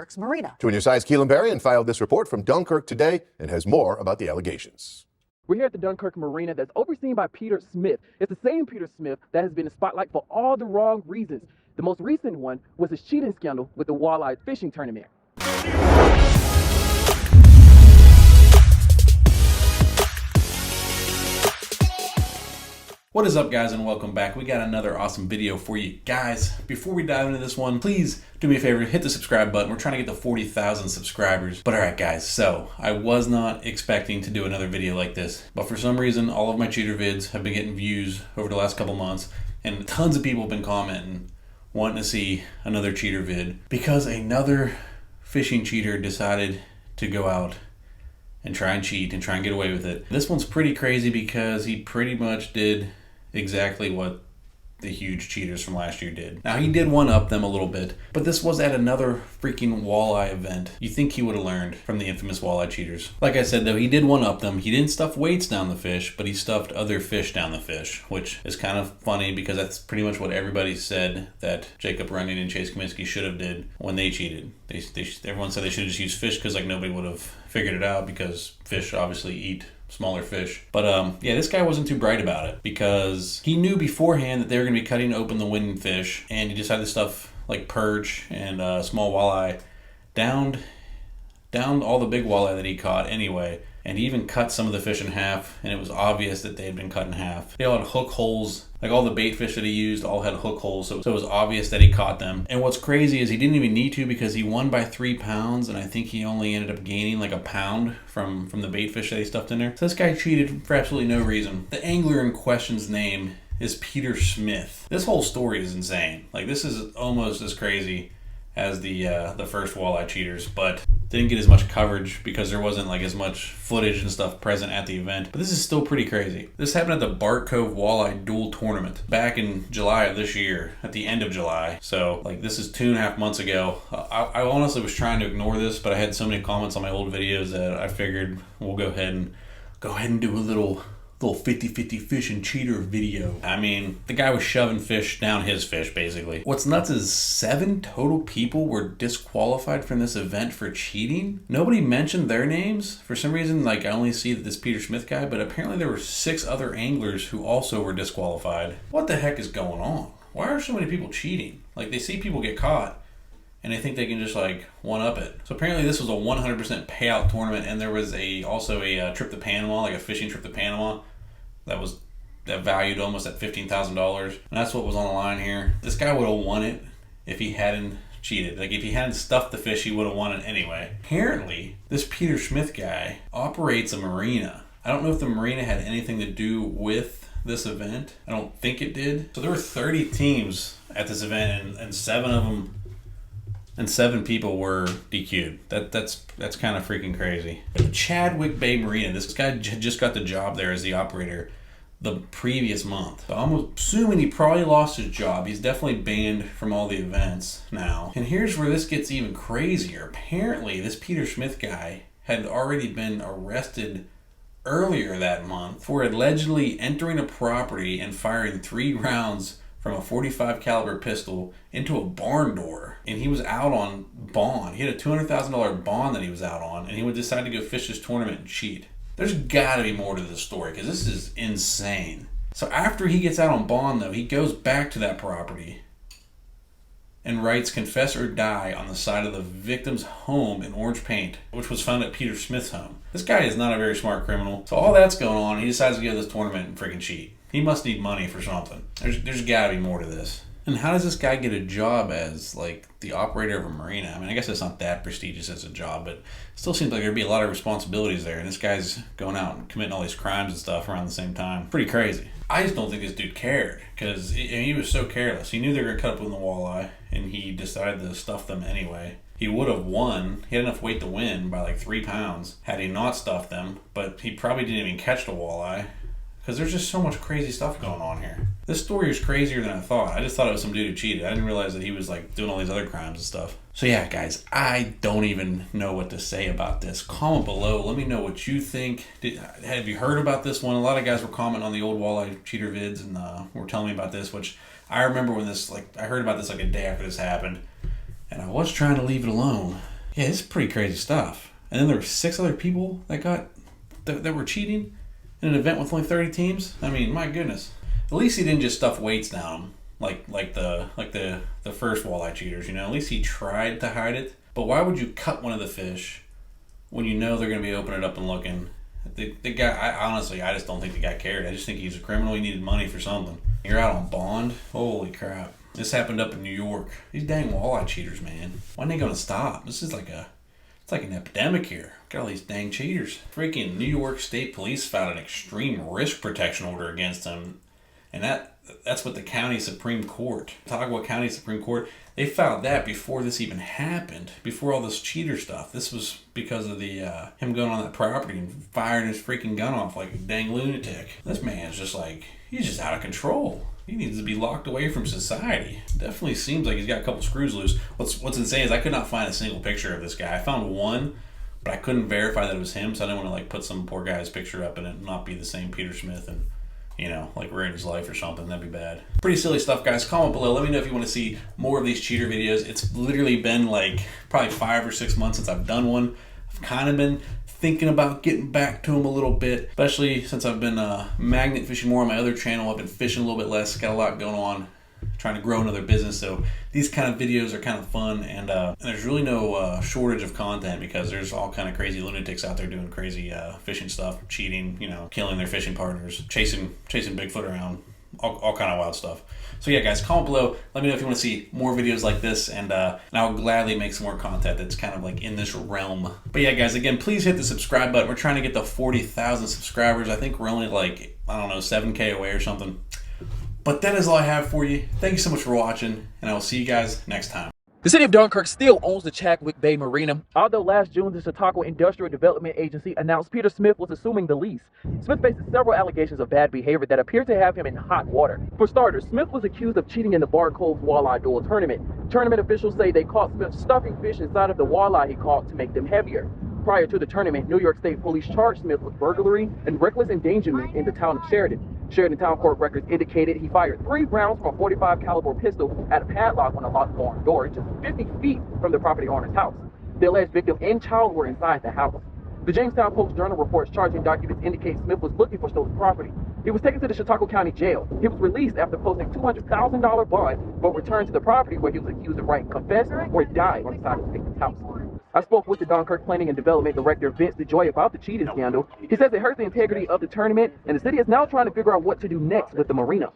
Dunkirk's marina. 2 News Side's Keelan Berrien filed this report from Dunkirk today and has more about the allegations. We're here at the Dunkirk Marina that's overseen by Peter Smith. It's the same Peter Smith that has been in the spotlight for all the wrong reasons. The most recent one was his cheating scandal with the Walleye fishing tournament. What is up, guys, and welcome back. We got another awesome video for you guys. Before we dive into this one, please do me a favor, hit the subscribe button. We're trying to get to 40,000 subscribers. But all right, guys, so I was not expecting to do another video like this, but for some reason, all of my cheater vids have been getting views over the last couple months, and tons of people have been commenting, wanting to see another cheater vid, because another fishing cheater decided to go out and try and cheat and try and get away with it. This one's pretty crazy because he pretty much did exactly what the huge cheaters from last year did. Now, he did one-up them a little bit, but this was at another freaking walleye event. You think he would have learned from the infamous walleye cheaters. Like I said, though, he did one-up them. He didn't stuff weights down the fish, but he stuffed other fish down the fish, which is kind of funny because that's pretty much what everybody said that Jacob Runyon and Chase Cominsky should have did when they cheated. Everyone said they should have just used fish because like nobody would have figured it out because fish obviously eat smaller fish. But yeah, this guy wasn't too bright about it because he knew beforehand that they were going to be cutting open the winning fish, and he decided to stuff like perch and small walleye downed all the big walleye that he caught anyway. And he even cut some of the fish in half, and it was obvious that they had been cut in half. They all had hook holes. Like all the bait fish that he used all had hook holes, so it was obvious that he caught them. And what's crazy is he didn't even need to because he won by 3 pounds, and I think he only ended up gaining like a pound from the bait fish that he stuffed in there. So this guy cheated for absolutely no reason. The angler in question's name is Peter Smith. This whole story is insane. Like, this is almost as crazy as the first walleye cheaters, but didn't get as much coverage because there wasn't like as much footage and stuff present at the event. But this is still pretty crazy. This happened at the Bart Cove Walleye Duel Tournament back in July of this year, at the end of July. So like this is 2.5 months ago. I honestly was trying to ignore this, but I had so many comments on my old videos that I figured we'll go ahead and do a little 50-50 fish and cheater video. I mean, the guy was shoving fish down his fish, basically. What's nuts is 7 total people were disqualified from this event for cheating. Nobody mentioned their names. For some reason, like, I only see this Peter Smith guy, but apparently there were 6 other anglers who also were disqualified. What the heck is going on? Why are so many people cheating? Like, they see people get caught, and they think they can just like one-up it. So apparently this was a 100% payout tournament, and there was also a trip to Panama, like a fishing trip to Panama, that valued almost at $15,000, and that's what was on the line here. This guy would have won it if he hadn't cheated. Like if he hadn't stuffed the fish, he would have won it anyway. Apparently, this Peter Smith guy operates a marina. I don't know if the marina had anything to do with this event. I don't think it did. So there were 30 teams at this event, and 7 of them. And 7 people were DQ'd. That's kind of freaking crazy. But the Chadwick Bay Marina, this guy just got the job there as the operator the previous month. So I'm assuming he probably lost his job. He's definitely banned from all the events now. And here's where this gets even crazier. Apparently, this Peter Smith guy had already been arrested earlier that month for allegedly entering a property and firing 3 rounds from a .45 caliber pistol into a barn door, and he was out on bond. He had a $200,000 bond that he was out on, and he would decide to go fish this tournament and cheat. There's got to be more to this story because this is insane. So after he gets out on bond, though, he goes back to that property and writes "confess or die" on the side of the victim's home in orange paint, which was found at Peter Smith's home. This guy is not a very smart criminal. So all that's going on, he decides to go to this tournament and freaking cheat. He must need money for something. There's got to be more to this. And how does this guy get a job as like the operator of a marina? I mean, I guess it's not that prestigious as a job, but it still seems like there'd be a lot of responsibilities there. And this guy's going out and committing all these crimes and stuff around the same time. Pretty crazy. I just don't think this dude cared because he was so careless. He knew they were going to cut up with the walleye, and he decided to stuff them anyway. He would have won. He had enough weight to win by like 3 pounds had he not stuffed them, but he probably didn't even catch the walleye. Because there's just so much crazy stuff going on here. This story is crazier than I thought. I just thought it was some dude who cheated. I didn't realize that he was like doing all these other crimes and stuff. So yeah, guys, I don't even know what to say about this. Comment below. Let me know what you think. Have you heard about this one? A lot of guys were commenting on the old walleye cheater vids and were telling me about this, which I remember when this, I heard about this like a day after this happened. And I was trying to leave it alone. Yeah, it's pretty crazy stuff. And then there were 6 other people that were cheating in an event with only 30 teams. I mean, my goodness. At least he didn't just stuff weights down him like the first walleye cheaters. You know, at least he tried to hide it. But why would you cut one of the fish when you know they're going to be opening it up and looking? The guy, honestly, I just don't think the guy cared. I just think he was a criminal. He needed money for something. You're out on bond? Holy crap. This happened up in New York. These dang walleye cheaters, man. When are they going to stop? This is it's like an epidemic here. Got all these dang cheaters. Freaking New York State Police filed an extreme risk protection order against them. And that's what the county Supreme Court, Ottawa County Supreme Court, they filed that before this even happened, before all this cheater stuff. This was because of the him going on that property and firing his freaking gun off like a dang lunatic. This man's just like, he's just out of control. He needs to be locked away from society. Definitely seems like he's got a couple screws loose. What's insane is I could not find a single picture of this guy. I found one, but I couldn't verify that it was him, so I didn't want to like put some poor guy's picture up and it not be the same Peter Smith and, you know, like ruin his life or something. That'd be bad. Pretty silly stuff, guys. Comment below. Let me know if you want to see more of these cheater videos. It's literally been like probably 5 or 6 months since I've done one. I've kind of been thinking about getting back to them a little bit, especially since I've been magnet fishing more on my other channel. I've been fishing a little bit less, got a lot going on, trying to grow another business. So these kind of videos are kind of fun, and there's really no shortage of content because there's all kind of crazy lunatics out there doing crazy fishing stuff, cheating, you know, killing their fishing partners, chasing Bigfoot around, all kind of wild stuff. So yeah, guys, comment below. Let me know if you want to see more videos like this, and I'll gladly make some more content that's kind of like in this realm. But yeah, guys, again, please hit the subscribe button. We're trying to get to 40,000 subscribers. I think we're only like, I don't know, 7K away or something. But that is all I have for you. Thank you so much for watching, and I will see you guys next time. The city of Dunkirk still owns the Chadwick Bay Marina, although last June the Chautauqua Industrial Development Agency announced Peter Smith was assuming the lease. Smith faces several allegations of bad behavior that appear to have him in hot water. For starters, Smith was accused of cheating in the Bar Cove Walleye Duel tournament. Tournament officials say they caught Smith stuffing fish inside of the walleye he caught to make them heavier. Prior to the tournament, New York State Police charged Smith with burglary and reckless endangerment in the town of Sheridan. Sheridan Town Court records indicated he fired 3 rounds from a .45 caliber pistol at a padlock on a locked barn door just 50 feet from the property owner's house. The alleged victim and child were inside the house. The Jamestown Post-Journal reports charging documents indicate Smith was looking for stolen property. He was taken to the Chautauqua County Jail. He was released after posting $200,000 bond, but returned to the property where he was accused of writing confess or die on the side of the victim's house. I spoke with the Dunkirk Planning and Development Director, Vince DeJoy, about the cheating scandal. He says it hurt the integrity of the tournament, and the city is now trying to figure out what to do next with the marina.